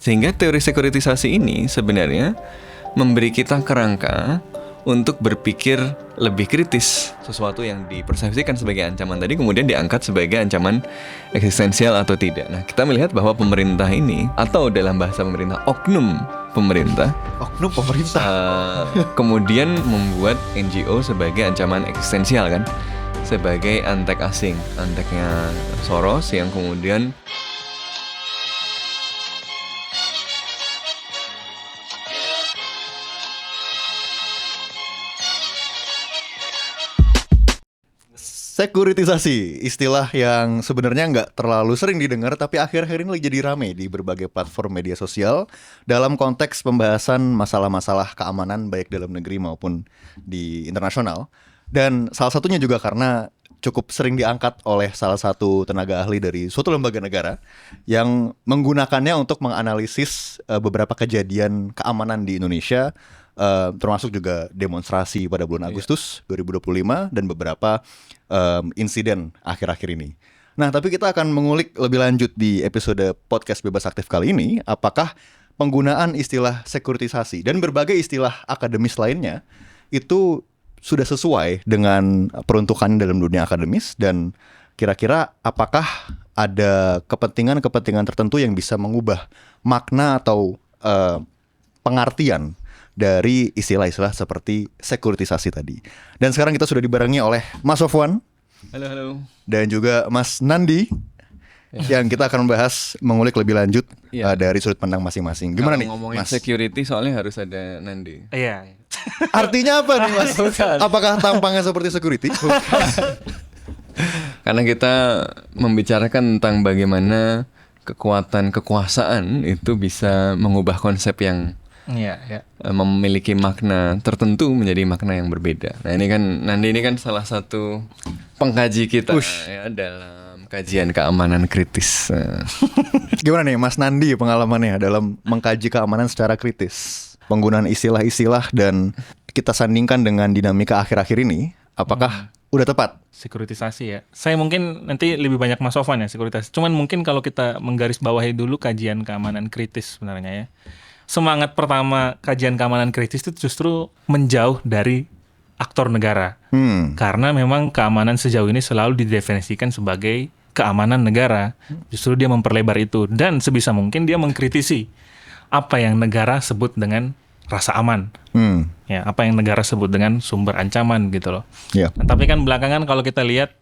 Sehingga teori sekuritisasi ini sebenarnya memberi kita kerangka untuk berpikir lebih kritis. Sesuatu yang dipersepsikan sebagai ancaman tadi kemudian diangkat sebagai ancaman eksistensial atau tidak. Nah, kita melihat bahwa pemerintah ini, atau dalam bahasa pemerintah, oknum pemerintah kemudian membuat NGO sebagai ancaman eksistensial kan, sebagai antek asing, anteknya Soros yang kemudian sekuritisasi, istilah yang sebenarnya nggak terlalu sering didengar tapi akhir-akhir ini lagi jadi rame di berbagai platform media sosial dalam konteks pembahasan masalah-masalah keamanan baik dalam negeri maupun di internasional. Dan salah satunya juga karena cukup sering diangkat oleh salah satu tenaga ahli dari suatu lembaga negara yang menggunakannya untuk menganalisis beberapa kejadian keamanan di Indonesia, termasuk juga demonstrasi pada bulan Agustus 2025 dan beberapa insiden akhir-akhir ini. Nah, tapi kita akan mengulik lebih lanjut di episode podcast Bebas Aktif kali ini, apakah penggunaan istilah sekuritisasi dan berbagai istilah akademis lainnya itu sudah sesuai dengan peruntukan dalam dunia akademis, dan kira-kira apakah ada kepentingan-kepentingan tertentu yang bisa mengubah makna atau pengertian dari istilah-istilah seperti sekuritisasi tadi. Dan sekarang kita sudah dibarengi oleh Mas Sofwan. Halo. Dan juga Mas Nandi, yang kita akan membahas, mengulik lebih lanjut dari sudut pandang masing-masing. Gimana nih, ngomongin Mas? security soalnya harus ada Nandi. Iya. Artinya apa nih, Mas? Apakah tampangnya seperti security? Karena kita membicarakan tentang bagaimana kekuasaan itu bisa mengubah konsep yang memiliki makna tertentu menjadi makna yang berbeda. Nah, ini kan Nandi ini kan salah satu pengkaji kita ya, dalam kajian keamanan kritis. Gimana nih Mas Nandi pengalamannya dalam mengkaji keamanan secara kritis? Penggunaan istilah-istilah dan kita sandingkan dengan dinamika akhir-akhir ini, apakah udah tepat? Sekuritisasi ya. Saya mungkin nanti lebih banyak Mas Sofwan ya sekuritisasi. Cuman mungkin kalau kita menggarisbawahi dulu kajian keamanan kritis sebenarnya ya. Semangat pertama kajian keamanan kritis itu justru menjauh dari aktor negara. Karena memang keamanan sejauh ini selalu didefinisikan sebagai keamanan negara. Justru dia memperlebar itu. Dan sebisa mungkin dia mengkritisi apa yang negara sebut dengan rasa aman. Ya, apa yang negara sebut dengan sumber ancaman gitu loh. Nah, tapi kan belakangan kalau kita lihat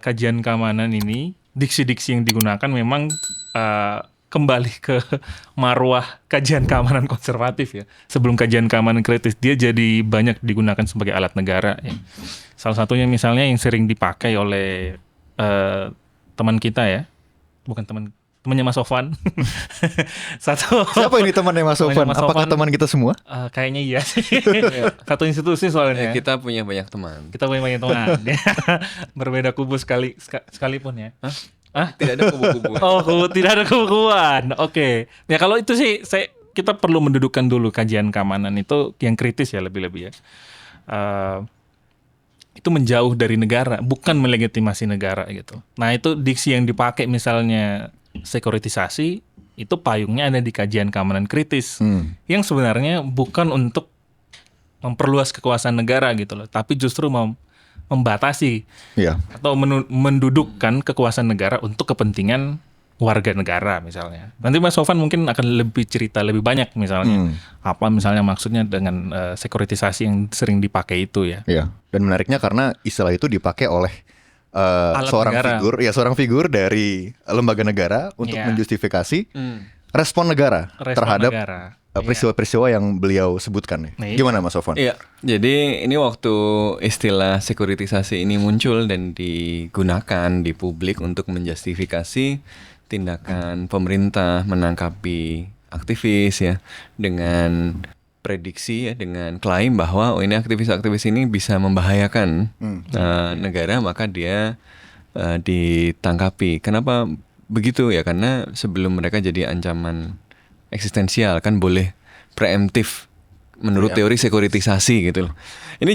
kajian keamanan ini, diksi-diksi yang digunakan memang kembali ke marwah kajian keamanan konservatif ya. Sebelum kajian keamanan kritis, dia jadi banyak digunakan sebagai alat negara ya. Salah satunya misalnya yang sering dipakai oleh teman kita ya. Bukan temannya Mas Sofwan. Siapa ini temannya Mas Sofwan? Apakah teman kita semua? Kayaknya iya sih. Satu institusi soalnya. Kita punya banyak teman. Berbeda kubu sekalipun ya. Tidak ada kubu-kubuan. Tidak ada kubu-kubuan. Oke. Ya kalau itu sih kita perlu mendudukkan dulu kajian keamanan itu yang kritis ya lebih-lebih ya. Itu menjauh dari negara, bukan melegitimasi negara gitu. Nah, itu diksi yang dipakai misalnya sekuritisasi, itu payungnya ada di kajian keamanan kritis. Yang sebenarnya bukan untuk memperluas kekuasaan negara gitu loh, tapi justru membatasi atau mendudukkan kekuasaan negara untuk kepentingan warga negara misalnya. Nanti Mas Sofwan mungkin akan lebih cerita lebih banyak misalnya apa misalnya maksudnya dengan sekuritisasi yang sering dipakai itu ya. Iya. Dan menariknya karena istilah itu dipakai oleh seorang figur dari lembaga negara untuk menjustifikasi respon negara terhadap peristiwa-peristiwa yang beliau sebutkan. Gimana Mas Sofwan? Iya, jadi ini waktu istilah sekuritisasi ini muncul dan digunakan di publik untuk menjustifikasi tindakan pemerintah menangkapi aktivis ya, dengan prediksi ya, dengan klaim bahwa ini aktivis-aktivis ini bisa membahayakan negara, maka dia ditangkapi. Kenapa begitu ya? Karena sebelum mereka jadi ancaman eksistensial kan boleh preemptif menurut teori sekuritisasi gitu loh. Ini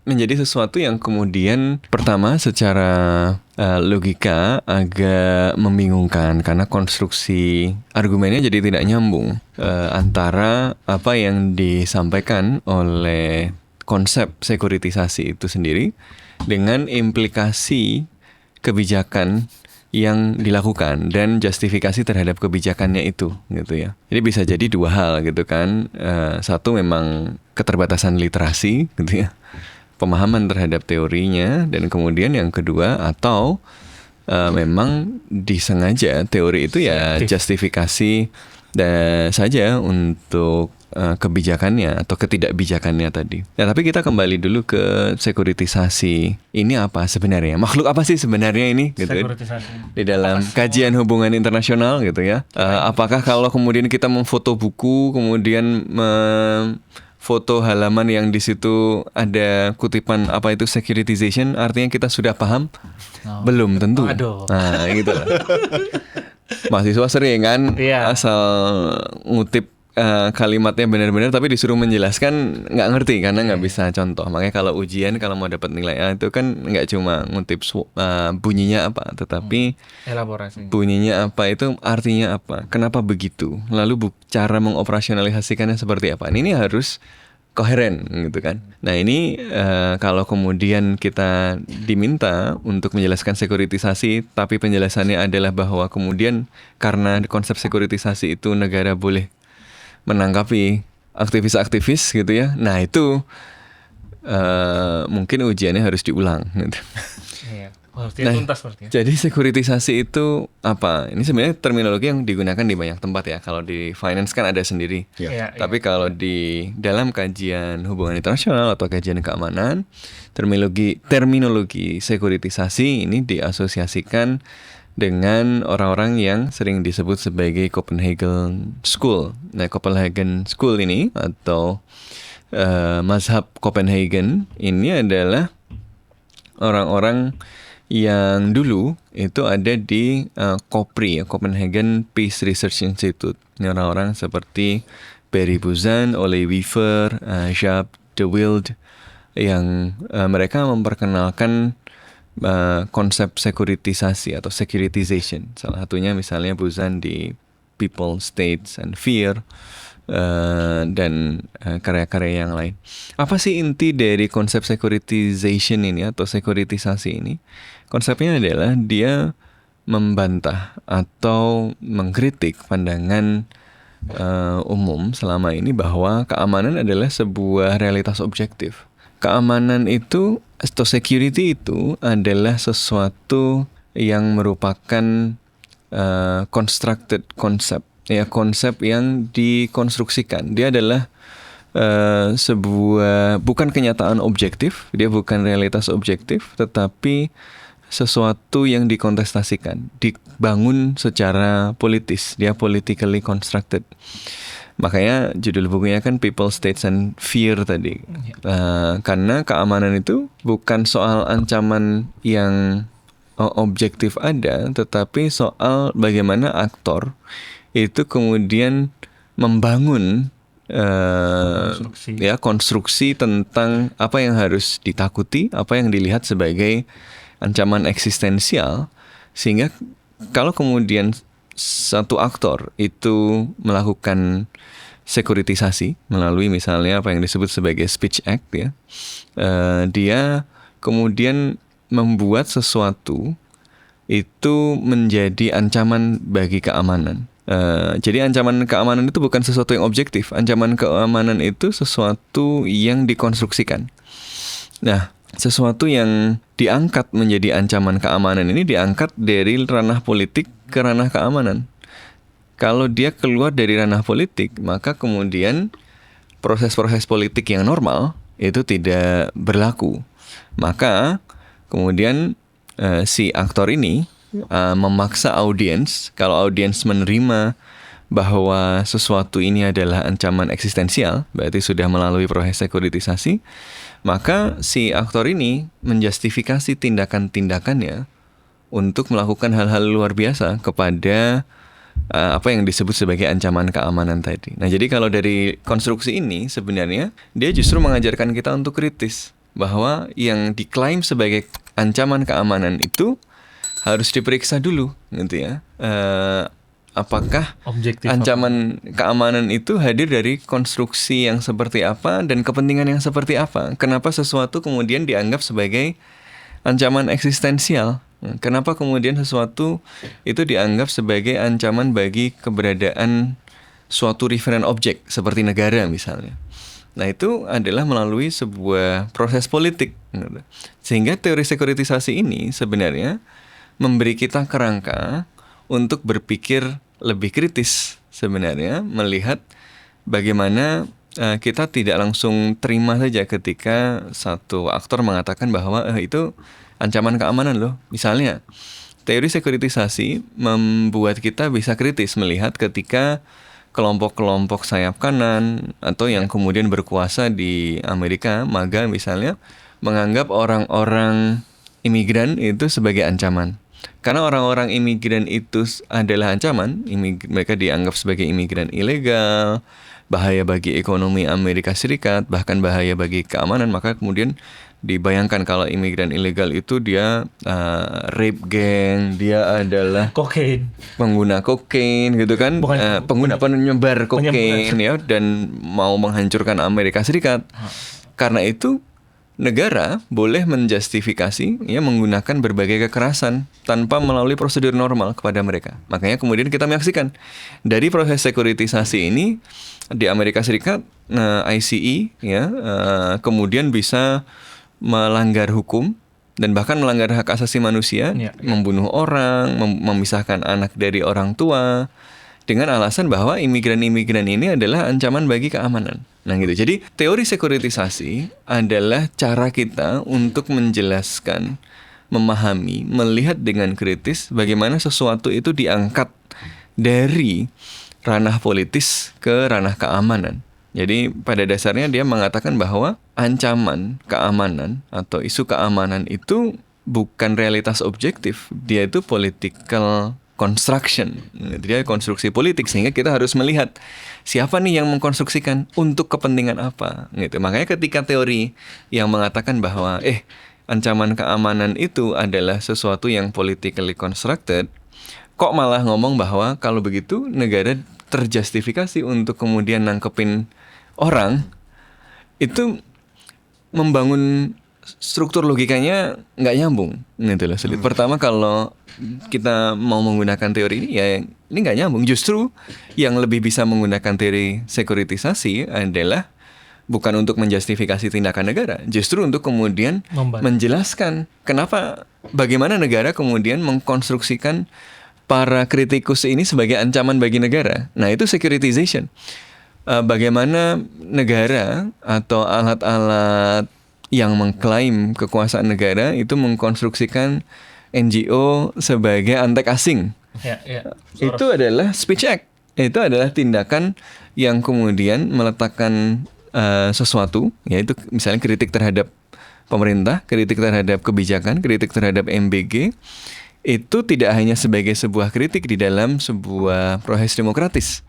menjadi sesuatu yang kemudian pertama secara logika agak membingungkan karena konstruksi argumennya jadi tidak nyambung antara apa yang disampaikan oleh konsep sekuritisasi itu sendiri dengan implikasi kebijakan yang dilakukan dan justifikasi terhadap kebijakannya itu gitu ya. Jadi bisa jadi dua hal gitu kan. Satu memang keterbatasan literasi gitu ya, pemahaman terhadap teorinya, dan kemudian yang kedua atau memang disengaja teori itu ya justifikasi saja untuk kebijakannya atau ketidakbijakannya tadi. Nah, tapi kita kembali dulu ke sekuritisasi. Ini apa sebenarnya? Makhluk apa sih sebenarnya ini? Gitu ya? Sekuritisasi. Di dalam kajian hubungan internasional gitu ya. Apakah kalau kemudian kita memfoto buku, kemudian foto halaman yang di situ ada kutipan apa itu securitization, artinya kita sudah paham? Belum tentu. Aduh. Nah, gitu lah. Mahasiswa sering kan asal ngutip kalimatnya benar-benar tapi disuruh menjelaskan nggak ngerti karena nggak bisa contoh. Makanya kalau ujian kalau mau dapat nilai A itu kan nggak cuma ngutip bunyinya apa, tetapi elaborasi. Bunyinya apa itu artinya apa, kenapa begitu, lalu cara mengoperasionalisasikannya seperti apa. Ini harus koheren gitu kan. Nah ini kalau kemudian kita diminta untuk menjelaskan sekuritisasi tapi penjelasannya adalah bahwa kemudian karena konsep sekuritisasi itu negara boleh menangkapi aktivis-aktivis gitu ya. Nah itu mungkin ujiannya harus diulang gitu. Iya. Tuntas seperti ya. Jadi sekuritisasi itu apa? Ini sebenarnya terminologi yang digunakan di banyak tempat ya. Kalau di finance kan ada sendiri. Tapi kalau di dalam kajian hubungan internasional atau kajian keamanan, terminologi sekuritisasi ini diasosiasikan dengan orang-orang yang sering disebut sebagai Copenhagen School. Nah, Copenhagen School ini atau mazhab Copenhagen ini adalah orang-orang yang dulu itu ada di COPRI, Copenhagen Peace Research Institute. Ini orang-orang seperti Barry Buzan, Ole Weaver, Jaap de Wilde yang mereka memperkenalkan konsep sekuritisasi atau securitization. Salah satunya misalnya Buzan di People, States, and Fear dan karya-karya yang lain. Apa sih inti dari konsep securitization ini atau sekuritisasi ini? Konsepnya adalah dia membantah atau mengkritik pandangan umum selama ini bahwa keamanan adalah sebuah realitas objektif. Keamanan itu atau security itu adalah sesuatu yang merupakan constructed concept, ya konsep yang dikonstruksikan. Dia adalah bukan kenyataan objektif, dia bukan realitas objektif, tetapi sesuatu yang dikontestasikan, dibangun secara politis, dia politically constructed. Makanya judul bukunya kan People, States, and Fear tadi. Karena keamanan itu bukan soal ancaman yang objektif ada, tetapi soal bagaimana aktor itu kemudian membangun konstruksi tentang apa yang harus ditakuti, apa yang dilihat sebagai ancaman eksistensial, sehingga kalau kemudian satu aktor itu melakukan sekuritisasi melalui misalnya apa yang disebut sebagai Speech Act ya, dia kemudian membuat sesuatu itu menjadi ancaman bagi keamanan. Jadi ancaman keamanan itu bukan sesuatu yang objektif. Ancaman keamanan itu sesuatu yang dikonstruksikan. Nah, sesuatu yang diangkat menjadi ancaman keamanan ini diangkat dari ranah politik ke ranah keamanan. Kalau dia keluar dari ranah politik, maka kemudian proses-proses politik yang normal itu tidak berlaku. Maka kemudian si aktor ini memaksa audiens, kalau audiens menerima bahwa sesuatu ini adalah ancaman eksistensial, berarti sudah melalui proses sekuritisasi, maka si aktor ini menjustifikasi tindakan-tindakannya untuk melakukan hal-hal luar biasa kepada apa yang disebut sebagai ancaman keamanan tadi. Nah, jadi kalau dari konstruksi ini sebenarnya dia justru mengajarkan kita untuk kritis bahwa yang diklaim sebagai ancaman keamanan itu harus diperiksa dulu, gitu ya. Apakah Objektif ancaman keamanan itu hadir dari konstruksi yang seperti apa dan kepentingan yang seperti apa? Kenapa sesuatu kemudian dianggap sebagai ancaman eksistensial? Kenapa kemudian sesuatu itu dianggap sebagai ancaman bagi keberadaan suatu referent object seperti negara misalnya? Nah, itu adalah melalui sebuah proses politik. Sehingga teori sekuritisasi ini sebenarnya memberi kita kerangka untuk berpikir lebih kritis sebenarnya, melihat bagaimana kita tidak langsung terima saja ketika satu aktor mengatakan bahwa itu ancaman keamanan loh. Misalnya, teori sekuritisasi membuat kita bisa kritis melihat ketika kelompok-kelompok sayap kanan atau yang kemudian berkuasa di Amerika, MAGA misalnya, menganggap orang-orang imigran itu sebagai ancaman. Karena orang-orang imigran itu adalah ancaman, mereka dianggap sebagai imigran ilegal, bahaya bagi ekonomi Amerika Serikat, bahkan bahaya bagi keamanan, maka kemudian dibayangkan kalau imigran ilegal itu dia rape gang, dia adalah kokain, pengguna kokain gitu kan, penyebar kokain ya, dan mau menghancurkan Amerika Serikat. Karena itu negara boleh menjustifikasi ya menggunakan berbagai kekerasan tanpa melalui prosedur normal kepada mereka. Makanya kemudian kita menyaksikan dari proses sekuritisasi ini di Amerika Serikat, ICE ya kemudian bisa melanggar hukum dan bahkan melanggar hak asasi manusia, membunuh orang, memisahkan anak dari orang tua dengan alasan bahwa imigran-imigran ini adalah ancaman bagi keamanan. Nah gitu. Jadi teori sekuritisasi adalah cara kita untuk menjelaskan, memahami, melihat dengan kritis bagaimana sesuatu itu diangkat dari ranah politis ke ranah keamanan. Jadi pada dasarnya dia mengatakan bahwa ancaman keamanan atau isu keamanan itu bukan realitas objektif, dia itu political construction, dia konstruksi politik, sehingga kita harus melihat siapa nih yang mengkonstruksikan untuk kepentingan apa, gitu. Makanya ketika teori yang mengatakan bahwa ancaman keamanan itu adalah sesuatu yang politically constructed, kok malah ngomong bahwa kalau begitu negara terjustifikasi untuk kemudian nangkepin orang, itu membangun struktur logikanya nggak nyambung, gitu loh. Sulit. Pertama, kalau kita mau menggunakan teori ini, ya ini nggak nyambung. Justru yang lebih bisa menggunakan teori sekuritisasi adalah bukan untuk menjustifikasi tindakan negara, justru untuk kemudian menjelaskan bagaimana negara kemudian mengkonstruksikan para kritikus ini sebagai ancaman bagi negara. Nah, itu securitization. Bagaimana negara atau alat-alat yang mengklaim kekuasaan negara itu mengkonstruksikan NGO sebagai antek asing. Itu adalah speech act. Itu adalah tindakan yang kemudian meletakkan sesuatu, yaitu misalnya kritik terhadap pemerintah, kritik terhadap kebijakan, kritik terhadap MBG, itu tidak hanya sebagai sebuah kritik di dalam sebuah proses demokratis,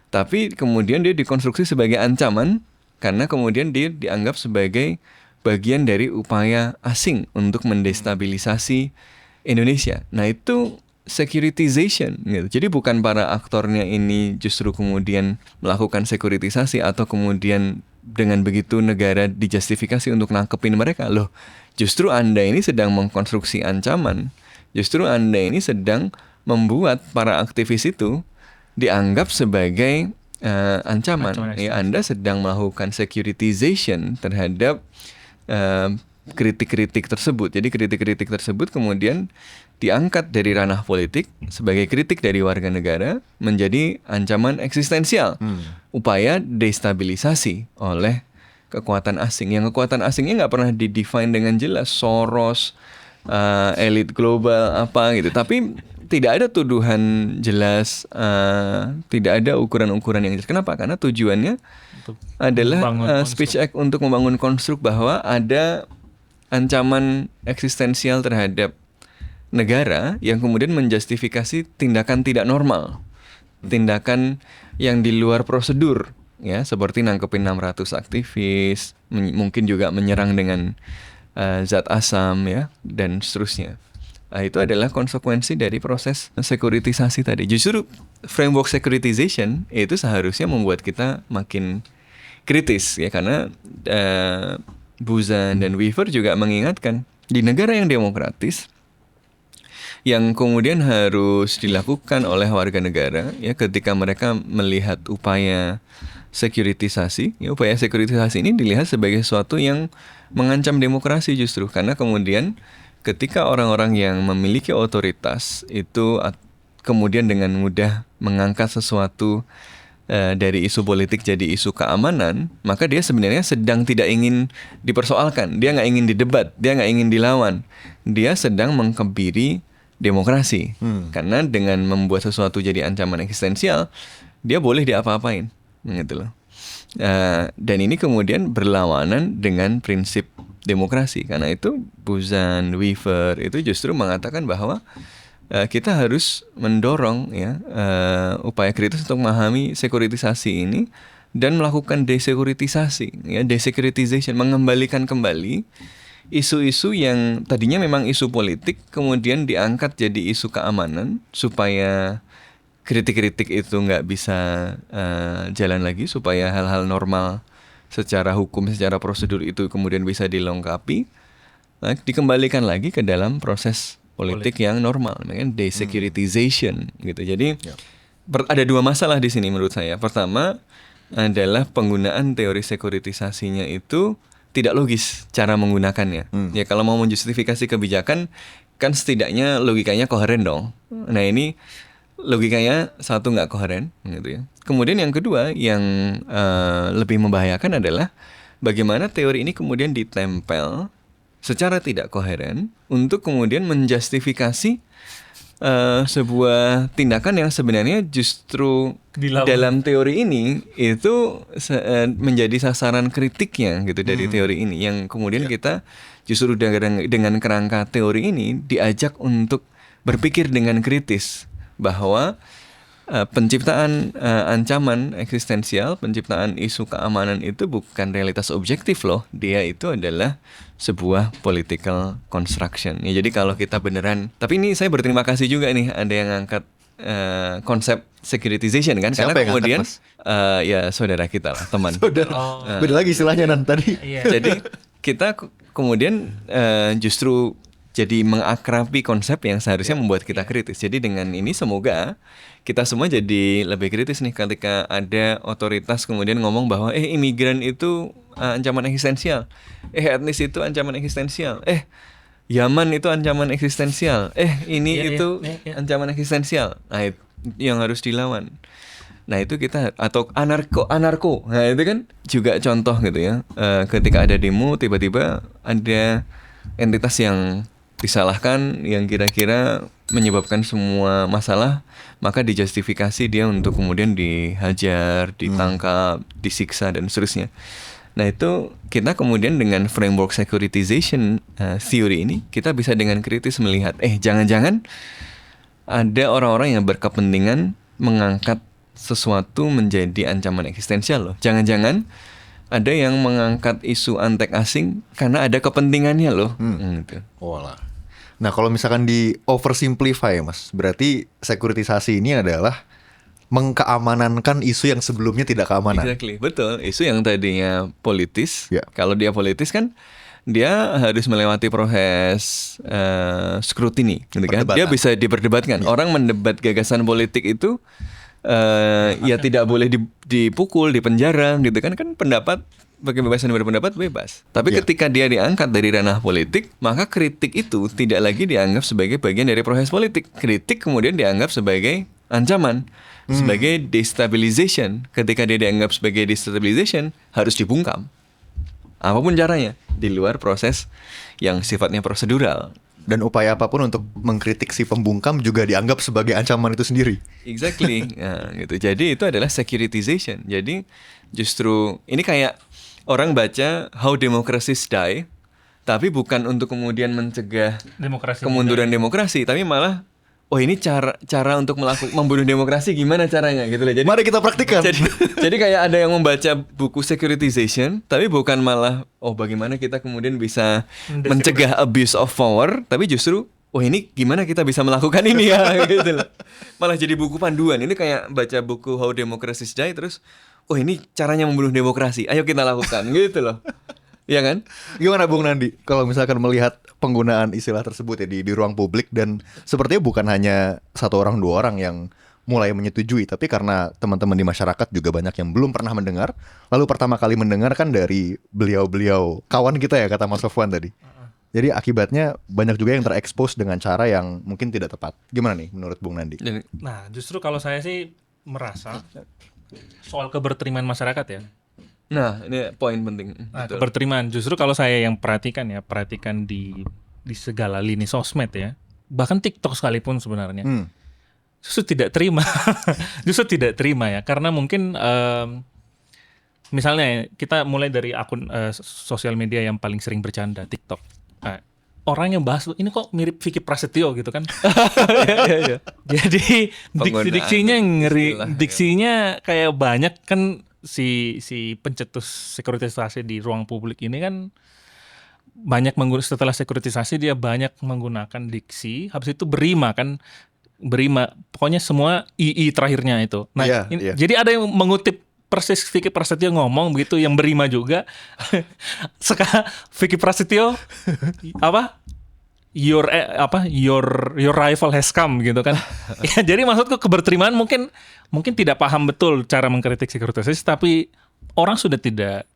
tapi kemudian dia dikonstruksi sebagai ancaman karena kemudian dia dianggap sebagai bagian dari upaya asing untuk mendestabilisasi Indonesia. Nah, itu securitization gitu. Jadi bukan para aktornya ini justru kemudian melakukan sekuritisasi atau kemudian dengan begitu negara dijustifikasi untuk nangkepin mereka. Loh, justru Anda ini sedang mengkonstruksi ancaman. Justru Anda ini sedang membuat para aktivis itu dianggap sebagai ancaman. Ya, Anda sedang melakukan securitization terhadap kritik-kritik tersebut. Jadi kritik-kritik tersebut kemudian diangkat dari ranah politik sebagai kritik dari warga negara menjadi ancaman eksistensial. Upaya destabilisasi oleh kekuatan asing. Yang kekuatan asingnya nggak pernah didefine dengan jelas. Soros, elit global apa gitu. Tapi tidak ada tuduhan jelas, tidak ada ukuran-ukuran yang jelas. Kenapa? Karena tujuannya adalah speech act untuk membangun konstruk bahwa ada ancaman eksistensial terhadap negara yang kemudian menjustifikasi tindakan tidak normal. tindakan yang di luar prosedur, ya, seperti nangkepin 600 aktivis, mungkin juga menyerang dengan zat asam, ya, dan seterusnya. Nah, itu adalah konsekuensi dari proses sekuritisasi tadi. Justru framework securitization itu seharusnya membuat kita makin kritis, ya, karena Buzan dan Weaver juga mengingatkan di negara yang demokratis yang kemudian harus dilakukan oleh warga negara, ya, ketika mereka melihat upaya sekuritisasi, ya, upaya sekuritisasi ini dilihat sebagai sesuatu yang mengancam demokrasi justru, karena kemudian ketika orang-orang yang memiliki otoritas itu kemudian dengan mudah mengangkat sesuatu dari isu politik jadi isu keamanan, maka dia sebenarnya sedang tidak ingin dipersoalkan, dia nggak ingin didebat, dia nggak ingin dilawan, dia sedang mengkebiri demokrasi. Karena dengan membuat sesuatu jadi ancaman eksistensial, dia boleh diapa-apain, gitu loh. Dan ini kemudian berlawanan dengan prinsip demokrasi. Karena itu Buzan, Weaver itu justru mengatakan bahwa kita harus mendorong, ya, upaya kritis untuk memahami sekuritisasi ini dan melakukan desekuritasi, ya, desecuritization, mengembalikan kembali isu-isu yang tadinya memang isu politik kemudian diangkat jadi isu keamanan supaya kritik-kritik itu nggak bisa jalan lagi, supaya hal-hal normal secara hukum, secara prosedur itu kemudian bisa dilengkapi, dikembalikan lagi ke dalam proses politik yang normal, namanya desecuritization, gitu. Jadi ada dua masalah di sini menurut saya. Pertama adalah penggunaan teori sekuritisasinya itu tidak logis cara menggunakannya. Ya, kalau mau menjustifikasi kebijakan kan setidaknya logikanya koheren dong. Nah, ini logikanya satu nggak koheren, gitu ya. Kemudian yang kedua yang lebih membahayakan adalah bagaimana teori ini kemudian ditempel secara tidak koheren untuk kemudian menjustifikasi sebuah tindakan yang sebenarnya justru dalam teori ini itu menjadi sasaran kritiknya, gitu, dari teori ini, yang kemudian kita justru dengan kerangka teori ini diajak untuk berpikir dengan kritis bahwa penciptaan ancaman eksistensial, penciptaan isu keamanan itu bukan realitas objektif loh. Dia itu adalah sebuah political construction. Ya, jadi kalau kita beneran, tapi ini saya berterima kasih juga nih ada yang ngangkat konsep securitization kan. Siapa karena yang kemudian ngangkat, ya saudara kita lah, teman. Saudara. Beda lagi istilahnya tadi. Jadi kita kemudian justru jadi mengakrabi konsep yang seharusnya membuat kita kritis. Jadi dengan ini semoga kita semua jadi lebih kritis nih ketika ada otoritas kemudian ngomong bahwa imigran itu ancaman eksistensial, etnis itu ancaman eksistensial, Yaman itu ancaman eksistensial, ini ancaman eksistensial. Nah, itu yang harus dilawan. Nah, itu kita, atau anarko. Nah, itu kan juga contoh, gitu ya. Ketika ada demo, tiba-tiba ada entitas yang disalahkan, yang kira-kira menyebabkan semua masalah, maka dijustifikasi dia untuk kemudian dihajar, ditangkap, disiksa, dan seterusnya. Nah, itu kita kemudian dengan framework securitization theory ini, kita bisa dengan kritis melihat, jangan-jangan ada orang-orang yang berkepentingan mengangkat sesuatu menjadi ancaman eksistensial loh. Jangan-jangan ada yang mengangkat isu antek asing karena ada kepentingannya loh. Gitu. Walah. Nah, kalau misalkan di oversimplify, Mas, berarti sekuritisasi ini adalah mengkeamanankan isu yang sebelumnya tidak keamanan. Exactly, betul. Isu yang tadinya politis, kalau dia politis kan dia harus melewati proses scrutiny, gitu kan? Dia bisa diperdebatkan. Orang mendebat gagasan politik itu ya tidak boleh dipukul, dipenjara, gitu kan? Kan pendapat, kebebasan berpendapat bebas. Tapi ketika dia diangkat dari ranah politik, maka kritik itu tidak lagi dianggap sebagai bagian dari proses politik. Kritik kemudian dianggap sebagai ancaman, sebagai destabilization. Ketika dia dianggap sebagai destabilization, harus dibungkam. Apapun caranya, di luar proses yang sifatnya prosedural. Dan upaya apapun untuk mengkritik si pembungkam juga dianggap sebagai ancaman itu sendiri. Exactly. Nah, gitu. Jadi itu adalah securitization. Jadi justru ini kayak orang baca How Democracies Die, tapi bukan untuk kemudian mencegah kemunduran demokrasi, tapi malah oh ini cara untuk membunuh demokrasi gimana caranya gitu loh. Jadi Mari kita praktikkan. jadi kayak ada yang membaca buku securitization tapi bukan malah bagaimana kita kemudian bisa mencegah abuse of power, tapi justru ini gimana kita bisa melakukan ini ya gitu loh. Malah jadi buku panduan. Ini kayak baca buku How Democracies Die terus ini caranya membunuh demokrasi. Ayo kita lakukan gitu loh. Iya kan? Gimana Bung Nandi kalau misalkan melihat penggunaan istilah tersebut ya di ruang publik, dan sepertinya bukan hanya satu orang dua orang yang mulai menyetujui, tapi karena teman-teman di masyarakat juga banyak yang belum pernah mendengar, lalu pertama kali mendengar kan dari beliau-beliau kawan kita ya, kata Mas Sofwan tadi. Jadi akibatnya banyak juga yang terekspos dengan cara yang mungkin tidak tepat. Gimana nih menurut Bung Nandi? Nah, justru kalau saya sih merasa soal keberterimaan masyarakat ya. Nah, ini poin penting. Nah, keberterimaan justru kalau saya yang perhatikan di segala lini sosmed ya, bahkan TikTok sekalipun sebenarnya justru tidak terima, ya, karena mungkin misalnya kita mulai dari akun sosial media yang paling sering bercanda, TikTok. Orang yang bahas ini kok mirip Vicky Prasetyo gitu kan. Jadi diksinya ngeri, diksinya kayak banyak kan. Si pencetus sekuritisasi di ruang publik ini kan banyak setelah sekuritisasi dia banyak menggunakan diksi, habis itu berima, pokoknya semua II terakhirnya itu. Nah, jadi ada yang mengutip persis Vicky Prasetyo ngomong begitu, yang berima juga. Sekarang Vicky Prasetyo your rival has come gitu kan. Ya, jadi maksudku keberterimaan mungkin tidak paham betul cara mengkritik sekuritisasi, tapi orang sudah tidak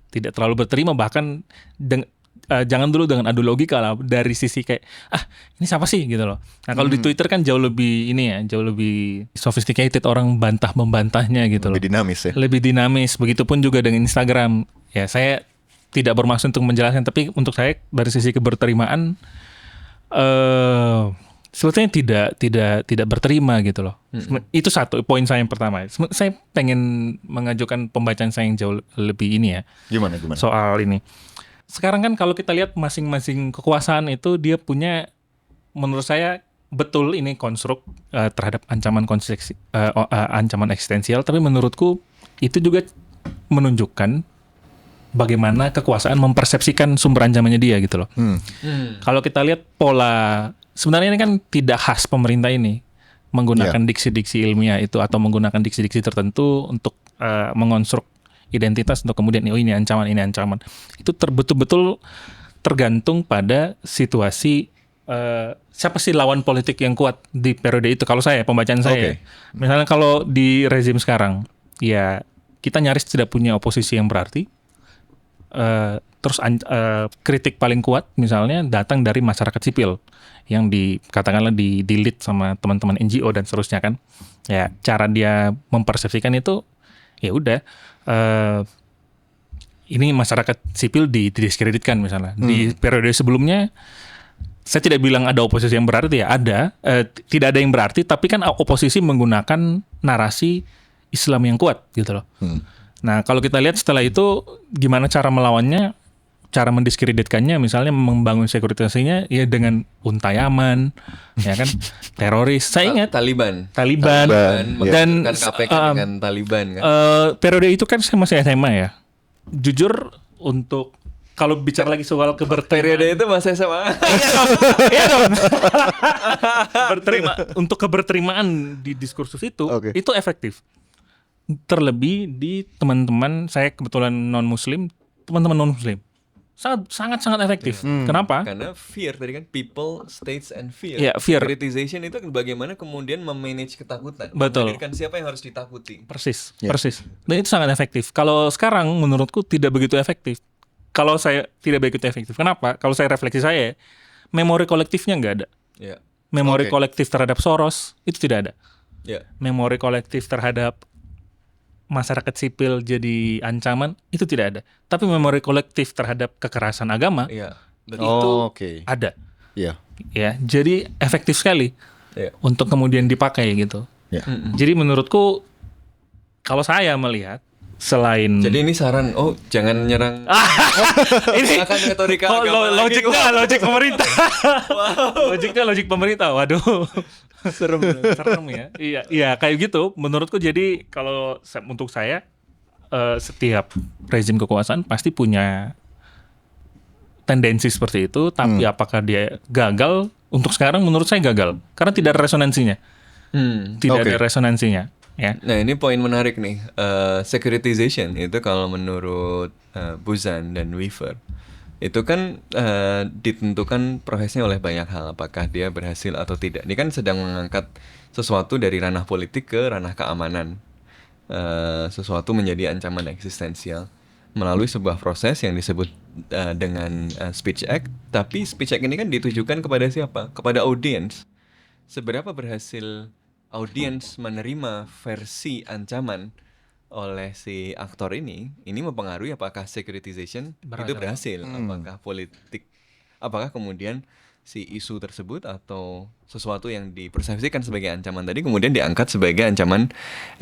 terlalu berterima, bahkan jangan dulu dengan adu logika lah, dari sisi kayak ini siapa sih gitu loh. Nah, kalau di Twitter kan jauh lebih sophisticated, orang membantahnya gitu loh. Lebih dinamis ya. Lebih dinamis, begitupun juga dengan Instagram. Ya, saya tidak bermaksud untuk menjelaskan, tapi untuk saya dari sisi keberterimaan sebetulnya tidak berterima gitu loh. Itu satu poin saya yang pertama. Saya pengen mengajukan pembacaan saya yang jauh lebih ini ya. Gimana? Soal ini. Sekarang kan kalau kita lihat masing-masing kekuasaan itu dia punya, menurut saya betul ini konstruk terhadap ancaman eksistensial, tapi menurutku itu juga menunjukkan bagaimana kekuasaan mempersepsikan sumber ancamannya dia gitu loh. Kalau kita lihat pola, sebenarnya ini kan tidak khas pemerintah ini menggunakan diksi-diksi ilmiah itu atau menggunakan diksi-diksi tertentu untuk mengonstruk identitas untuk kemudian ini ancaman. Itu betul-betul tergantung pada situasi siapa sih lawan politik yang kuat di periode itu. Kalau saya, pembacaan saya, misalnya kalau di rezim sekarang, ya kita nyaris tidak punya oposisi yang berarti. Terus kritik paling kuat misalnya datang dari masyarakat sipil yang katakanlah di lead sama teman-teman NGO dan seterusnya kan. Ya, cara dia mempersepsikan itu ya udah ini masyarakat sipil didiskreditkan misalnya. Di periode sebelumnya saya tidak bilang ada oposisi yang berarti ya, ada, tidak ada yang berarti, tapi kan oposisi menggunakan narasi Islam yang kuat gitu loh. Nah, kalau kita lihat setelah itu gimana cara melawannya, cara mendiskreditkannya, misalnya membangun sekuritisasinya ya dengan untayaman, ya kan, teroris. Saya ingat Taliban. Dan KPK dengan Taliban kan. Periode itu kan saya masih SMA ya. Jujur, untuk kalau bicara lagi soal keberterimaan, periode itu masih SMA. Iya dong. Untuk keberterimaan di diskursus itu efektif. Terlebih di teman-teman saya kebetulan non-muslim, teman-teman non-muslim sangat efektif. Kenapa? Karena fear tadi kan, people, states, and fear. Ya, fear. Securitization itu bagaimana kemudian memanage ketakutan. Betul. Menghadirkan siapa yang harus ditakuti. Persis. Dan itu sangat efektif. Kalau sekarang menurutku tidak begitu efektif. Kalau saya tidak begitu efektif. Kenapa? Kalau saya refleksi saya, memori kolektifnya nggak ada. Memori kolektif terhadap Soros itu tidak ada. Memori kolektif terhadap masyarakat sipil jadi ancaman itu tidak ada, tapi memori kolektif terhadap kekerasan agama itu ada. Ya, jadi efektif sekali untuk kemudian dipakai gitu. Jadi menurutku, kalau saya melihat selain Jadi ini saran, jangan nyerang ini akan retorika agama lagi. logik pemerintah. Logiknya logik pemerintah. Waduh. Serem. Serem ya. Iya kayak gitu. Menurutku jadi kalau untuk saya setiap rezim kekuasaan pasti punya tendensi seperti itu, tapi apakah dia gagal? Untuk sekarang menurut saya gagal karena tidak ada resonansinya. Tidak ada resonansinya, ya. Nah ini poin menarik nih, securitization itu kalau menurut Buzan dan Weaver itu kan ditentukan prosesnya oleh banyak hal, apakah dia berhasil atau tidak. Ini kan sedang mengangkat sesuatu dari ranah politik ke ranah keamanan, sesuatu menjadi ancaman eksistensial melalui sebuah proses yang disebut dengan Speech Act. Tapi Speech Act ini kan ditujukan kepada siapa? Kepada audiens. Seberapa berhasil audiens menerima versi ancaman oleh si aktor ini mempengaruhi apakah securitization itu berhasil, apakah politik, apakah kemudian si isu tersebut atau sesuatu yang dipersepsikan sebagai ancaman tadi kemudian diangkat sebagai ancaman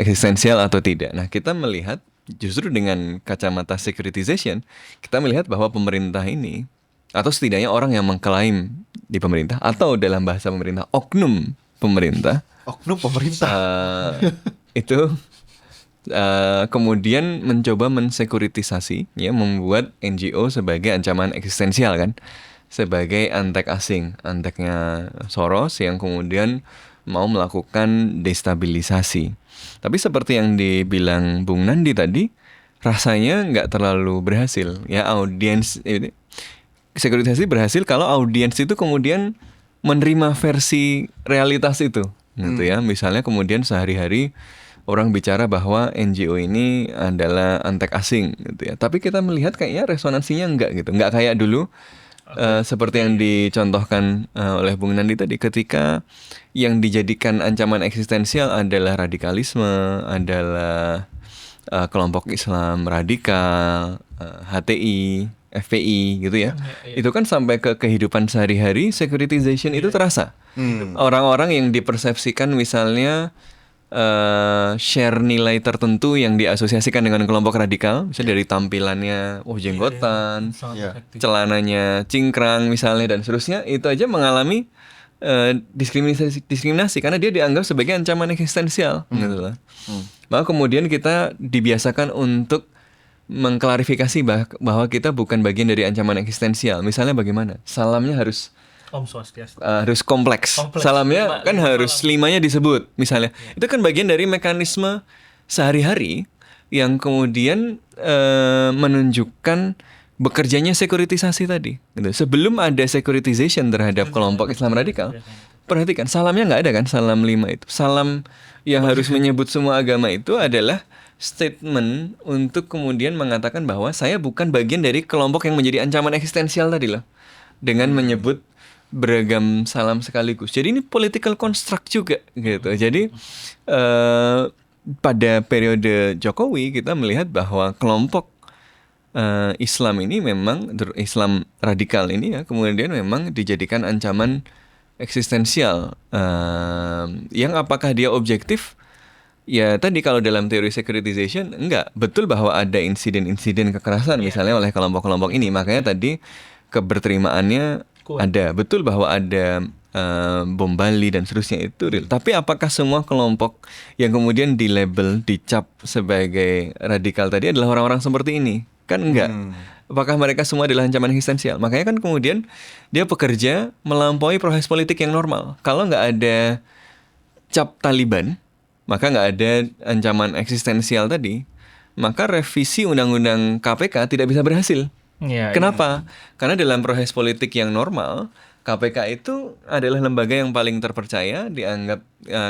eksistensial atau tidak. Nah, kita melihat justru dengan kacamata securitization, kita melihat bahwa pemerintah ini, atau setidaknya orang yang mengklaim di pemerintah, atau dalam bahasa pemerintah, oknum pemerintah, itu kemudian mencoba mensekuritisasi, ya, membuat NGO sebagai ancaman eksistensial kan, sebagai antek asing, anteknya Soros yang kemudian mau melakukan destabilisasi. Tapi seperti yang dibilang Bung Nandi tadi, rasanya nggak terlalu berhasil. Ya, audiens ini, sekuritisasi berhasil kalau audiens itu kemudian menerima versi realitas itu, gitu ya. Misalnya kemudian sehari-hari orang bicara bahwa NGO ini adalah antek asing, gitu ya. Tapi kita melihat kayaknya resonansinya enggak gitu, nggak kayak dulu. Seperti yang dicontohkan oleh Bung Nandi tadi, ketika yang dijadikan ancaman eksistensial adalah radikalisme, adalah kelompok Islam radikal, HTI, FPI gitu ya. Itu kan sampai ke kehidupan sehari-hari, securitization itu terasa. Orang-orang yang dipersepsikan misalnya share nilai tertentu yang diasosiasikan dengan kelompok radikal, misalnya dari tampilannya jenggotan, celananya cingkrang misalnya dan seterusnya, itu aja mengalami diskriminasi karena dia dianggap sebagai ancaman eksistensial gitu loh. Maka kemudian kita dibiasakan untuk mengklarifikasi bahwa kita bukan bagian dari ancaman eksistensial. Misalnya bagaimana? Salamnya harus harus kompleks. Salamnya kan harus 5-nya disebut misalnya. Itu kan bagian dari mekanisme sehari-hari yang kemudian menunjukkan bekerjanya sekuritisasi tadi gitu. Sebelum ada securitization terhadap kelompok Islam radikal, perhatikan salamnya nggak ada kan, salam 5 itu. Salam yang harus menyebut semua agama itu adalah statement untuk kemudian mengatakan bahwa saya bukan bagian dari kelompok yang menjadi ancaman eksistensial tadi loh, dengan menyebut beragam salam sekaligus. Jadi ini political construct juga gitu. Jadi pada periode Jokowi kita melihat bahwa kelompok Islam ini memang, Islam radikal ini ya, kemudian memang dijadikan ancaman eksistensial. Yang apakah dia objektif? Ya tadi kalau dalam teori securitization enggak, betul bahwa ada insiden-insiden kekerasan misalnya oleh kelompok-kelompok ini. Makanya tadi keberterimaannya ada, betul bahwa ada bom Bali dan seterusnya itu real. Tapi apakah semua kelompok yang kemudian dilabel, dicap sebagai radikal tadi adalah orang-orang seperti ini? Kan enggak. Apakah mereka semua adalah ancaman eksistensial? Makanya kan kemudian dia bekerja melampaui proses politik yang normal. Kalau nggak ada cap Taliban, maka nggak ada ancaman eksistensial tadi, maka revisi undang-undang KPK tidak bisa berhasil. Kenapa? Karena dalam proses politik yang normal, KPK itu adalah lembaga yang paling terpercaya, dianggap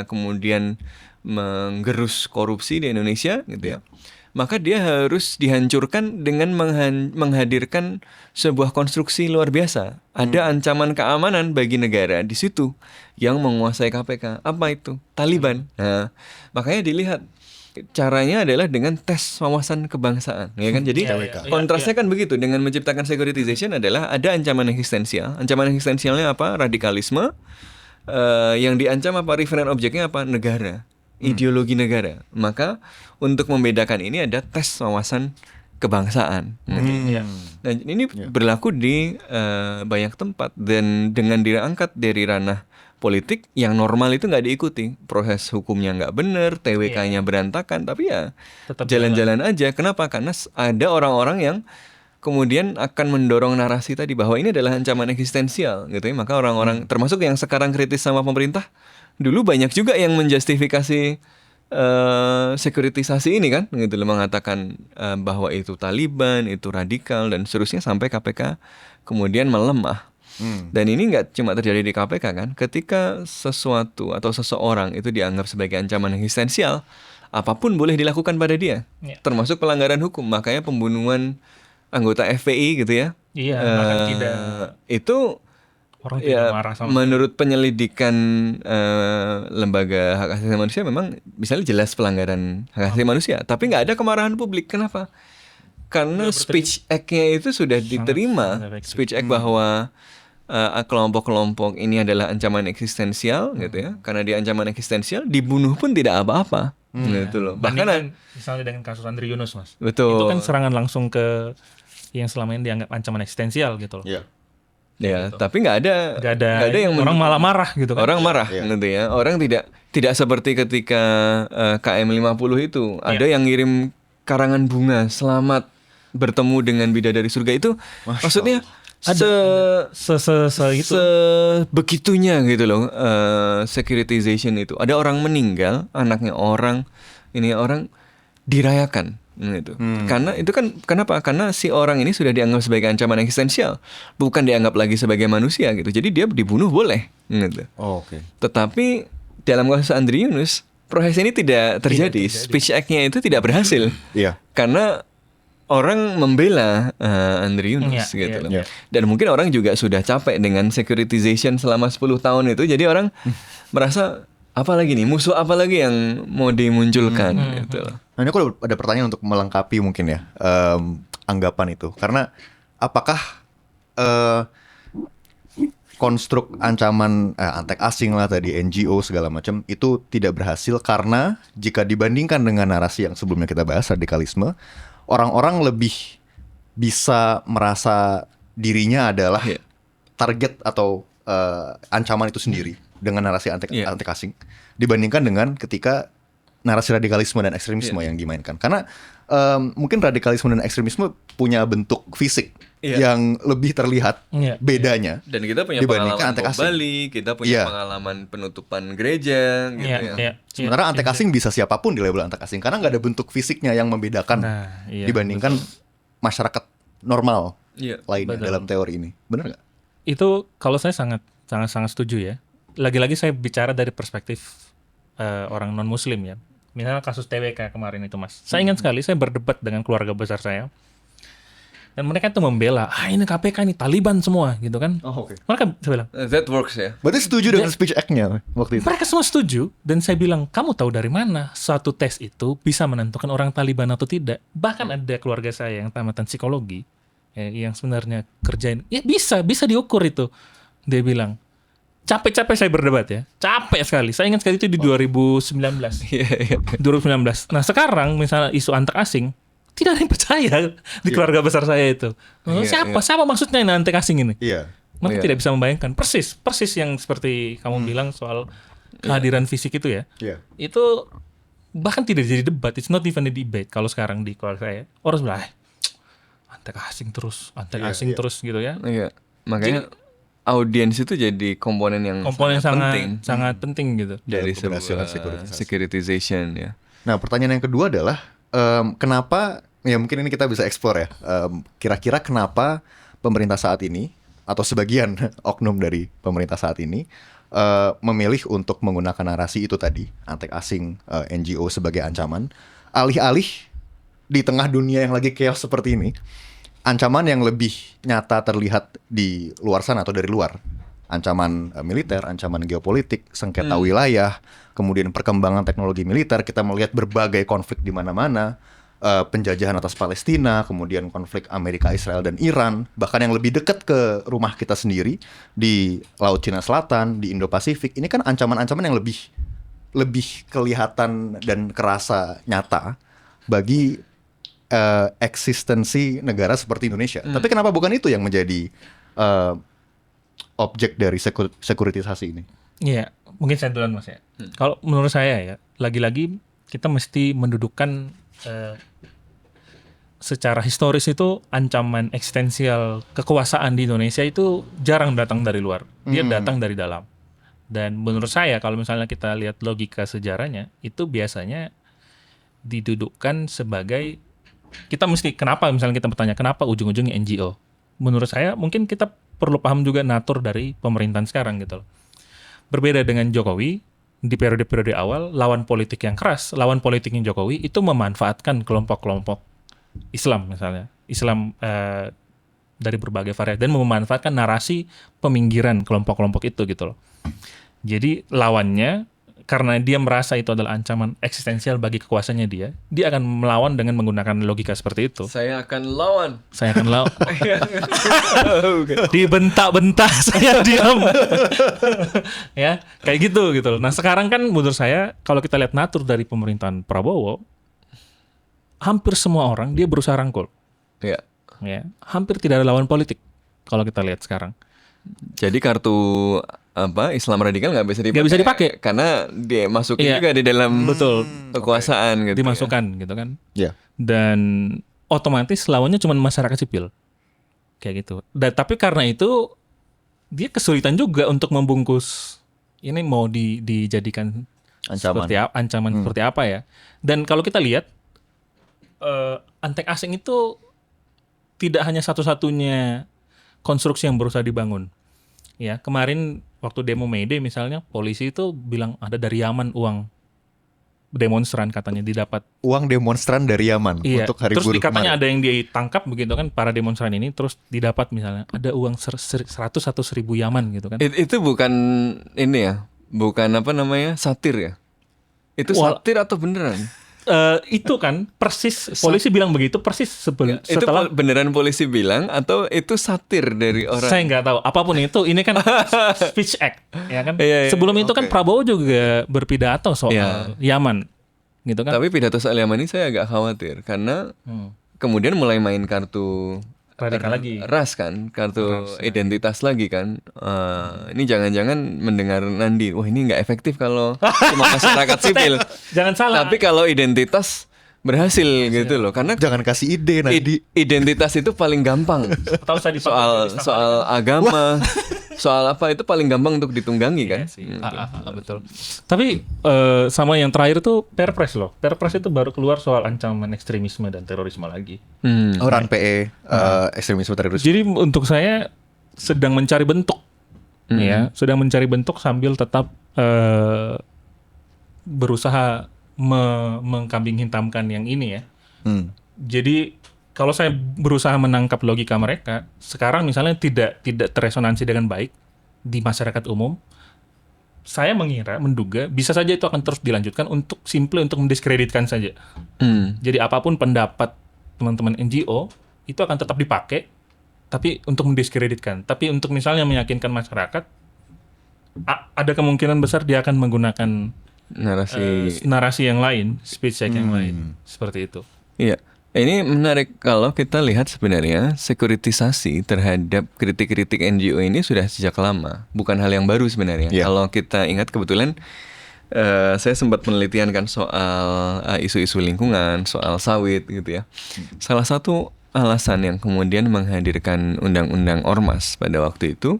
kemudian menggerus korupsi di Indonesia, gitu ya. Maka dia harus dihancurkan dengan menghadirkan sebuah konstruksi luar biasa. Ada ancaman keamanan bagi negara di situ yang menguasai KPK. Apa itu? Taliban. Nah, makanya dilihat caranya adalah dengan tes wawasan kebangsaan, ya kan? Jadi kontrasnya kan begitu. Dengan menciptakan securitization adalah ada ancaman eksistensial. Ancaman eksistensialnya apa? Radikalisme. Yang diancam apa? Referent objeknya apa? Negara. ideologi negara. Maka untuk membedakan ini ada tes wawasan kebangsaan. Iya. Nah, ini berlaku di banyak tempat, dan dengan diangkat dari ranah politik yang normal itu nggak diikuti, proses hukumnya nggak bener, TWK-nya berantakan, tapi ya Tetap jalan-jalan aja. Kenapa? Karena ada orang-orang yang kemudian akan mendorong narasi tadi bahwa ini adalah ancaman eksistensial gitu ya. Maka orang-orang termasuk yang sekarang kritis sama pemerintah, dulu banyak juga yang menjustifikasi sekuritisasi ini kan gitu loh, mengatakan bahwa itu Taliban, itu radikal dan seterusnya, sampai KPK kemudian melemah. Dan ini nggak cuma terjadi di KPK kan, ketika sesuatu atau seseorang itu dianggap sebagai ancaman eksistensial, apapun boleh dilakukan pada dia, termasuk pelanggaran hukum. Makanya pembunuhan anggota FPI gitu ya, Iya, bahkan tidak itu orang tidak marah sama menurut penyelidikan lembaga hak asasi manusia memang misalnya jelas pelanggaran hak asasi manusia, tapi nggak ada kemarahan publik. Kenapa? Karena speech act-nya itu sudah diterima, sangat efektif. speech act bahwa kelompok-kelompok ini adalah ancaman eksistensial gitu ya. Karena dia ancaman eksistensial, dibunuh pun tidak apa-apa gitu loh. Bahkan Bandingkan misalnya dengan kasus Andri Yunus, Mas. betul. Itu kan serangan langsung ke yang selama ini dianggap ancaman eksistensial gitu loh. Iya. Ya, tapi nggak ada Nggak ada yang orang malah marah gitu kan. Orang marah gitu ya. Orang tidak seperti ketika KM50 itu ada yang ngirim karangan bunga selamat bertemu dengan bidadari surga itu. Maksudnya itu. sebegitunya gitu loh, securitization itu. Ada orang meninggal, anaknya orang, ini orang dirayakan gitu. Karena itu kan kenapa? Karena si orang ini sudah dianggap sebagai ancaman eksistensial, bukan dianggap lagi sebagai manusia gitu. Jadi dia dibunuh boleh gitu. Oh, oke. Tetapi dalam kasus Andri Yunus, proses ini tidak terjadi. Speech act-nya itu tidak berhasil. Iya. Karena orang membela Andri Yunus Iya, gitu iya, loh. iya. Dan mungkin orang juga sudah capek dengan securitization selama 10 tahun itu. Jadi orang merasa apa lagi nih, musuh apa lagi yang mau dimunculkan gitu loh. Nah, ini aku ada pertanyaan untuk melengkapi mungkin ya anggapan itu. Karena apakah konstruk ancaman antek asing lah tadi, NGO segala macam itu tidak berhasil karena jika dibandingkan dengan narasi yang sebelumnya kita bahas, radikalisme, orang-orang lebih bisa merasa dirinya adalah target atau ancaman itu sendiri dengan narasi antek asing dibandingkan dengan ketika narasi radikalisme dan ekstremisme yang dimainkan. Karena mungkin radikalisme dan ekstremisme punya bentuk fisik yang lebih terlihat bedanya. Dan kita punya dibandingkan pengalaman antek asing. Bali, kita punya pengalaman penutupan gereja gitu ya. Sementara antek asing bisa siapapun di label antek asing karena nggak ada bentuk fisiknya yang membedakan dibandingkan masyarakat normal lainnya dalam teori ini. Benar nggak? Itu kalau saya sangat setuju ya. Lagi-lagi saya bicara dari perspektif orang non muslim ya. Misalnya kasus TWK kemarin itu, Mas. Saya ingat sekali saya berdebat dengan keluarga besar saya. Dan mereka tuh membela, ini KPK ini Taliban semua gitu kan. Oh, oke. Mereka saya bilang, That works ya. Berarti setuju dengan speech act-nya waktu itu? mereka semua setuju. Dan saya bilang, kamu tahu dari mana suatu tes itu bisa menentukan orang Taliban atau tidak? Bahkan ada keluarga saya yang tamatan psikologi, yang sebenarnya kerjain, ya bisa diukur itu. Dia bilang, capek-capek saya berdebat ya, capek sekali. Saya ingat sekali itu di 2019. 2019. Nah sekarang misalnya isu antek asing, tidak ada yang percaya di keluarga besar saya itu. Siapa maksudnya ini antek asing ini? Iya. Mereka tidak bisa membayangkan. Persis yang seperti kamu bilang soal kehadiran fisik itu ya. Iya. Itu bahkan tidak jadi debat. It's not even a debate kalau sekarang di keluarga saya. Orang bilang, antek asing terus gitu ya. Iya. Makanya audiens itu jadi komponen yang sangat penting gitu. dari keberhasilan sebuah securitization ya. Nah, pertanyaan yang kedua adalah kenapa, ya mungkin ini kita bisa explore ya, kira-kira kenapa pemerintah saat ini atau sebagian oknum dari pemerintah saat ini memilih untuk menggunakan narasi itu tadi, antek asing, NGO sebagai ancaman, alih-alih di tengah dunia yang lagi chaos seperti ini, ancaman yang lebih nyata terlihat di luar sana atau dari luar. Ancaman militer, ancaman geopolitik, sengketa wilayah, kemudian perkembangan teknologi militer, kita melihat berbagai konflik di mana-mana, penjajahan atas Palestina, kemudian konflik Amerika, Israel, dan Iran, bahkan yang lebih dekat ke rumah kita sendiri, di Laut Cina Selatan, di Indo-Pasifik, ini kan ancaman-ancaman yang lebih lebih kelihatan dan kerasa nyata bagi eksistensi negara seperti Indonesia. Tapi kenapa bukan itu yang menjadi objek dari sekuritisasi ini? Iya, mungkin saya duluan Mas ya. Kalau menurut saya ya, lagi-lagi kita mesti mendudukkan secara historis itu ancaman eksistensial kekuasaan di Indonesia itu jarang datang dari luar. Dia datang dari dalam. Dan menurut saya kalau misalnya kita lihat logika sejarahnya, itu biasanya didudukkan sebagai, kita mesti, kenapa misalnya kita bertanya kenapa ujung-ujungnya NGO. Menurut saya mungkin kita perlu paham juga natur dari pemerintahan sekarang gitu loh. Berbeda dengan Jokowi, di periode-periode awal, lawan politik yang keras, lawan politiknya Jokowi itu memanfaatkan kelompok-kelompok Islam misalnya. Islam dari berbagai variasi, dan memanfaatkan narasi peminggiran kelompok-kelompok itu gitu loh. Jadi lawannya, karena dia merasa itu adalah ancaman eksistensial bagi kekuasaannya dia akan melawan dengan menggunakan logika seperti itu. Saya akan lawan. Saya akan lawan. Dibentak-bentak saya diam. Ya, kayak gitu loh. Nah, sekarang kan menurut saya kalau kita lihat natur dari pemerintahan Prabowo, hampir semua orang dia berusaha rangkul. Ya. Ya, hampir tidak ada lawan politik kalau kita lihat sekarang. Jadi kartu Islam radikal nggak bisa dipakai karena dia masukin juga di dalam kekuasaan gitu. Dimasukkan gitu kan. Ya. Dan otomatis lawannya cuma masyarakat sipil. Kayak gitu. Dan tapi karena itu dia kesulitan juga untuk membungkus ini mau dijadikan ancaman seperti apa ya. Dan kalau kita lihat antek asing itu tidak hanya satu-satunya konstruksi yang berusaha dibangun. Ya, kemarin waktu demo May Day misalnya, polisi itu bilang ada dari Yaman uang demonstran katanya didapat. Uang demonstran dari Yaman untuk hari terus buruh katanya kemarin. ada yang ditangkap begitu kan, para demonstran ini, terus didapat misalnya ada uang 100 atau 1000 Yaman gitu kan. Itu bukan ini ya, bukan satir ya? Itu satir atau beneran? Itu kan persis polisi bilang begitu persis setelah itu beneran polisi bilang atau itu satir dari orang? Saya nggak tahu. Apapun itu, ini kan speech act, ya kan. Sebelum itu kan Prabowo juga berpidato soal Yaman, gitu kan. Tapi pidato soal Yaman ini saya agak khawatir karena kemudian mulai main kartu radikal lagi, ras kan, kartu identitas lagi kan. Ini jangan-jangan mendengar Nandi, wah ini nggak efektif kalau cuma masyarakat sipil. Jangan salah. Tapi kalau identitas berhasil gitu loh, karena jangan kasih ide Nandi. Identitas itu paling gampang. Tahu saya soal agama, soal apa itu paling gampang untuk ditunggangi kan. Betul. Tapi sama yang terakhir tuh Perpres loh. Perpres itu baru keluar soal ancaman ekstremisme dan terorisme lagi. Orang PE ekstremisme terorisme. Jadi untuk saya sedang mencari bentuk, ya, sedang mencari bentuk sambil tetap berusaha mengkambing hitamkan yang ini ya. Jadi kalau saya berusaha menangkap logika mereka, sekarang misalnya tidak terresonansi dengan baik di masyarakat umum, saya menduga bisa saja itu akan terus dilanjutkan untuk mendiskreditkan saja. Jadi apapun pendapat teman-teman NGO itu akan tetap dipakai, tapi untuk mendiskreditkan. Tapi untuk misalnya meyakinkan masyarakat, ada kemungkinan besar dia akan menggunakan narasi yang lain, speech act yang lain, seperti itu. Iya, ini menarik kalau kita lihat sebenarnya sekuritisasi terhadap kritik-kritik NGO ini sudah sejak lama, bukan hal yang baru sebenarnya. Kalau kita ingat kebetulan saya sempat penelitian kan soal isu-isu lingkungan, soal sawit gitu ya. Salah satu alasan yang kemudian menghadirkan undang-undang Ormas pada waktu itu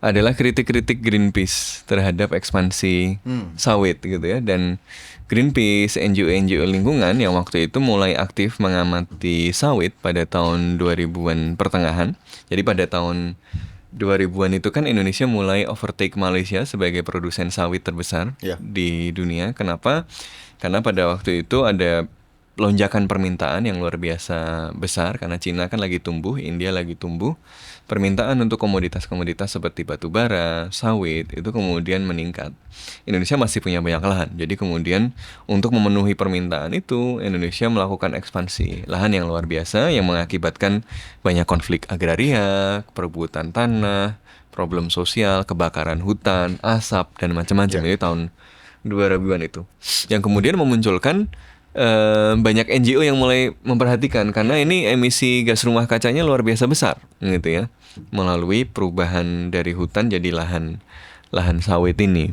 adalah kritik-kritik Greenpeace terhadap ekspansi sawit gitu ya. Dan Greenpeace, NGO-NGO lingkungan yang waktu itu mulai aktif mengamati sawit pada tahun 2000-an pertengahan. Jadi pada tahun 2000-an itu kan Indonesia mulai overtake Malaysia sebagai produsen sawit terbesar di dunia. Kenapa? Karena pada waktu itu ada lonjakan permintaan yang luar biasa besar karena Cina kan lagi tumbuh, India lagi tumbuh. Permintaan untuk komoditas-komoditas seperti batu bara, sawit itu kemudian meningkat. Indonesia masih punya banyak lahan. Jadi kemudian untuk memenuhi permintaan itu Indonesia melakukan ekspansi lahan yang luar biasa yang mengakibatkan banyak konflik agraria, perebutan tanah, problem sosial, kebakaran hutan, asap dan macam-macam. Jadi tahun 2000-an itu. Yang kemudian memunculkan banyak NGO yang mulai memperhatikan karena ini emisi gas rumah kacanya luar biasa besar gitu ya. Melalui perubahan dari hutan jadi lahan sawit ini.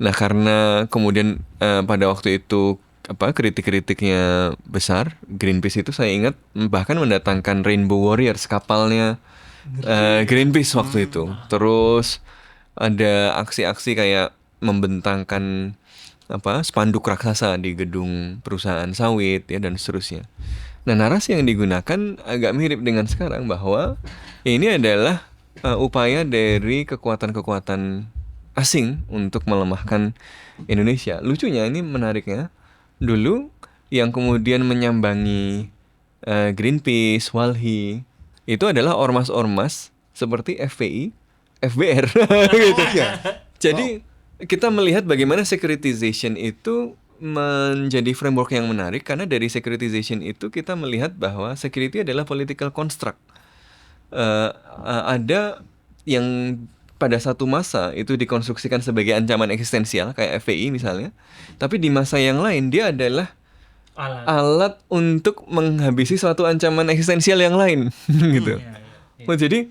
Nah, karena kemudian pada waktu itu kritik-kritiknya besar, Greenpeace itu saya ingat bahkan mendatangkan Rainbow Warriors, kapalnya Greenpeace waktu itu. Terus ada aksi-aksi kayak membentangkan spanduk raksasa di gedung perusahaan sawit ya dan seterusnya. Nah, narasi yang digunakan agak mirip dengan sekarang bahwa ini adalah upaya dari kekuatan-kekuatan asing untuk melemahkan Indonesia. Lucunya ini menariknya, dulu yang kemudian menyambangi Greenpeace, Walhi itu adalah ormas-ormas seperti FPI, FBR gitu. Jadi kita melihat bagaimana securitization itu menjadi framework yang menarik karena dari securitization itu kita melihat bahwa security adalah political construct. Ada yang pada satu masa itu dikonstruksikan sebagai ancaman eksistensial kayak FPI misalnya, tapi di masa yang lain dia adalah alat untuk menghabisi suatu ancaman eksistensial yang lain gitu. Jadi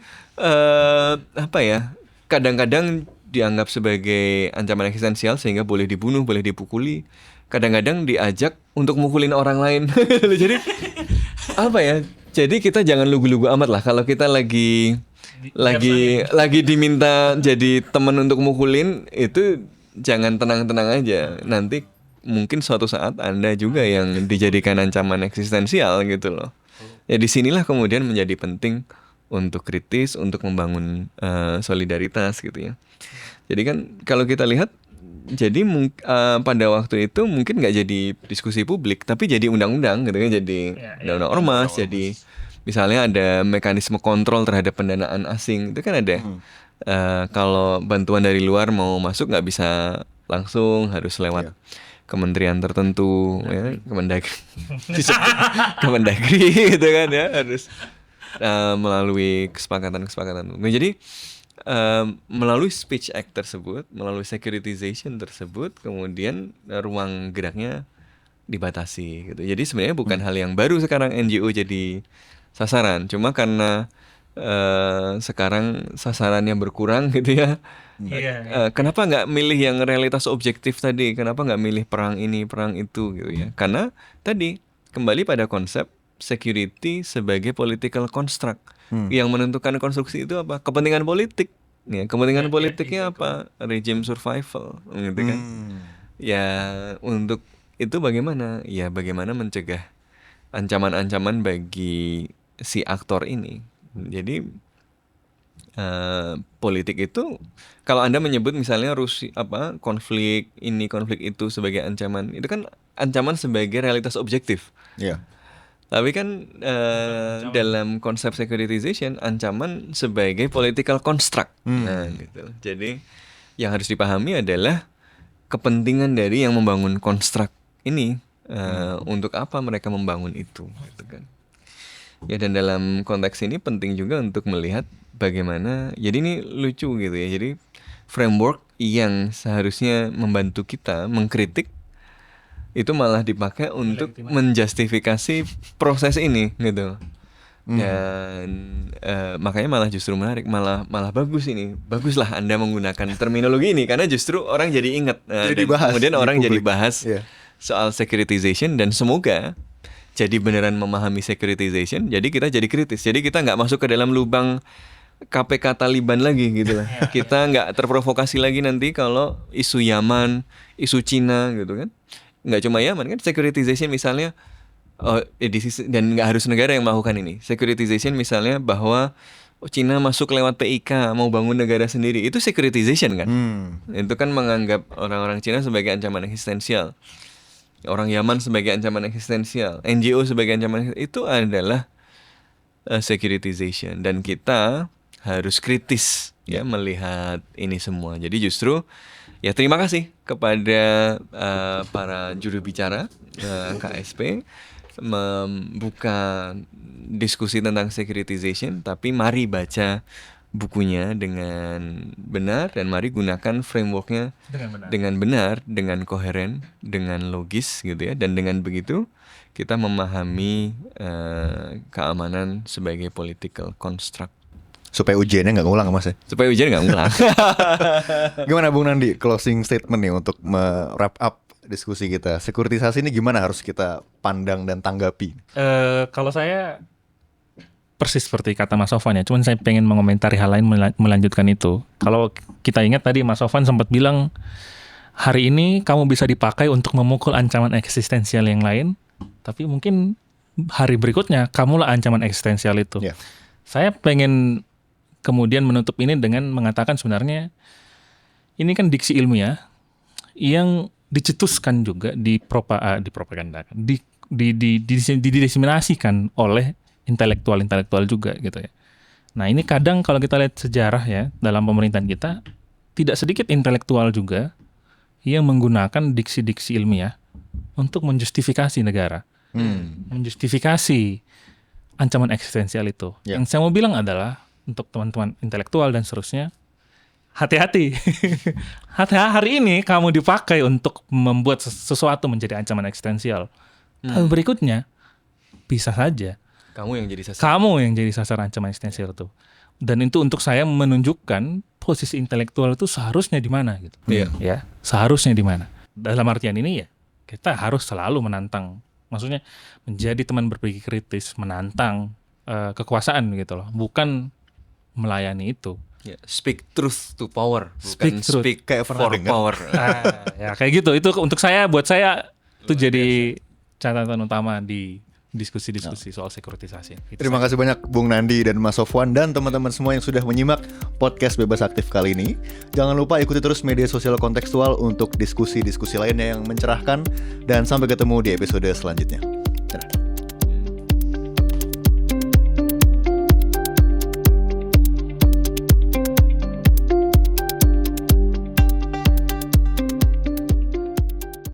kadang-kadang dianggap sebagai ancaman eksistensial sehingga boleh dibunuh, boleh dipukuli. Kadang-kadang diajak untuk mukulin orang lain. Jadi jadi kita jangan lugu-lugu amat lah kalau kita lagi diminta jadi teman untuk mukulin, itu jangan tenang-tenang aja. Nanti mungkin suatu saat Anda juga yang dijadikan ancaman eksistensial gitu loh. Ya disinilah kemudian menjadi penting untuk kritis, untuk membangun solidaritas gitu ya. Jadi kan kalau kita lihat, jadi pada waktu itu mungkin nggak jadi diskusi publik, tapi jadi undang-undang gitu kan, jadi undang-undang ormas, jadi misalnya ada mekanisme kontrol terhadap pendanaan asing, itu kan ada. Kalau bantuan dari luar mau masuk nggak bisa langsung, harus lewat kementerian tertentu, ya, Kemendagri gitu kan ya, harus melalui kesepakatan. Nah, jadi melalui Speech Act tersebut, melalui securitization tersebut, kemudian ruang geraknya dibatasi gitu. Jadi sebenarnya bukan hal yang baru sekarang NGO jadi sasaran, cuma karena sekarang sasarannya berkurang gitu ya. Kenapa nggak milih yang realitas objektif tadi? Kenapa nggak milih perang ini, perang itu gitu ya? Karena tadi kembali pada konsep security sebagai political construct. Yang menentukan konstruksi itu apa? Kepentingan politik. Ya, kepentingan politiknya apa? Regime survival, gitu kan? Ya, untuk itu bagaimana? Ya, bagaimana mencegah ancaman-ancaman bagi si aktor ini. Jadi politik itu, kalau Anda menyebut misalnya konflik ini, konflik itu sebagai ancaman, itu kan ancaman sebagai realitas objektif. Tapi kan dalam konsep securitization, ancaman sebagai political construct. Nah, gitu. Jadi yang harus dipahami adalah kepentingan dari yang membangun konstruk ini, untuk apa mereka membangun itu, gitu kan. Ya, dan dalam konteks ini penting juga untuk melihat bagaimana. Jadi ini lucu gitu ya. Jadi framework yang seharusnya membantu kita mengkritik itu malah dipakai untuk menjustifikasi proses ini gitu. Dan makanya malah justru menarik, malah bagus ini. Baguslah Anda menggunakan terminologi ini karena justru orang jadi ingat. Kemudian orang jadi bahas soal securitization, dan semoga jadi beneran memahami securitization. Jadi kita jadi kritis. Jadi kita nggak masuk ke dalam lubang KPK Taliban lagi gitu lah. Kita nggak terprovokasi lagi nanti kalau isu Yaman, isu Cina gitu kan. Nggak cuma Yaman kan, securitization misalnya, dan nggak harus negara yang melakukan ini. Securitization misalnya bahwa Cina masuk lewat PIK, mau bangun negara sendiri, itu securitization kan. Itu kan menganggap orang-orang Cina sebagai ancaman eksistensial, orang Yaman sebagai ancaman eksistensial, NGO sebagai ancaman eksistensial. Itu adalah securitization, dan kita harus kritis ya melihat ini semua. Jadi justru ya terima kasih kepada para juru bicara KSP membuka diskusi tentang securitization, tapi mari baca bukunya dengan benar, dan mari gunakan frameworknya dengan benar, dengan koheren, dengan logis gitu ya. Dan dengan begitu kita memahami keamanan sebagai political construct. Supaya ujiannya nggak ngulang Mas ya. Supaya ujian nggak ngulang. Gimana Bung Nandi, closing statement nih untuk wrap up diskusi kita. Sekuritisasi ini gimana harus kita pandang dan tanggapi? Kalau saya persis seperti kata Mas Sofwan ya, cuman saya pengen mengomentari hal lain melanjutkan itu. Kalau kita ingat tadi Mas Sofwan sempat bilang hari ini kamu bisa dipakai untuk memukul ancaman eksistensial yang lain, tapi mungkin hari berikutnya kamulah ancaman eksistensial itu. Yeah. Saya pengen kemudian menutup ini dengan mengatakan sebenarnya ini kan diksi ilmiah yang dicetuskan juga dipropagandakan, didiseminasikan oleh intelektual juga gitu ya. Nah ini kadang kalau kita lihat sejarah ya dalam pemerintahan kita, tidak sedikit intelektual juga yang menggunakan diksi-diksi ilmiah untuk menjustifikasi negara, menjustifikasi ancaman eksistensial itu. Yeah. Yang saya mau bilang adalah untuk teman-teman intelektual dan seterusnya, hati-hati. Hari ini kamu dipakai untuk membuat sesuatu menjadi ancaman eksistensial. Tapi berikutnya bisa saja Kamu yang jadi sasaran. kamu yang jadi sasaran ancaman eksistensial itu. Dan itu untuk saya menunjukkan posisi intelektual itu seharusnya di mana gitu. Iya. Ya, seharusnya di mana. Dalam artian ini ya, kita harus selalu menantang. Maksudnya menjadi teman berpikir kritis, menantang kekuasaan gitu loh. Bukan melayani itu. Ya, speak truth to power, Speak bukan truth. speak Kayak pernah for dengar. power. Ya kayak gitu. Itu untuk saya, buat saya itu jadi catatan utama di diskusi-diskusi soal sekuritisasi. Itu Terima kasih banyak Bung Nandi dan Mas Sofwan dan teman-teman semua yang sudah menyimak podcast Bebas Aktif kali ini. Jangan lupa ikuti terus media sosial kontekstual untuk diskusi-diskusi lainnya yang mencerahkan. Dan sampai ketemu di episode selanjutnya.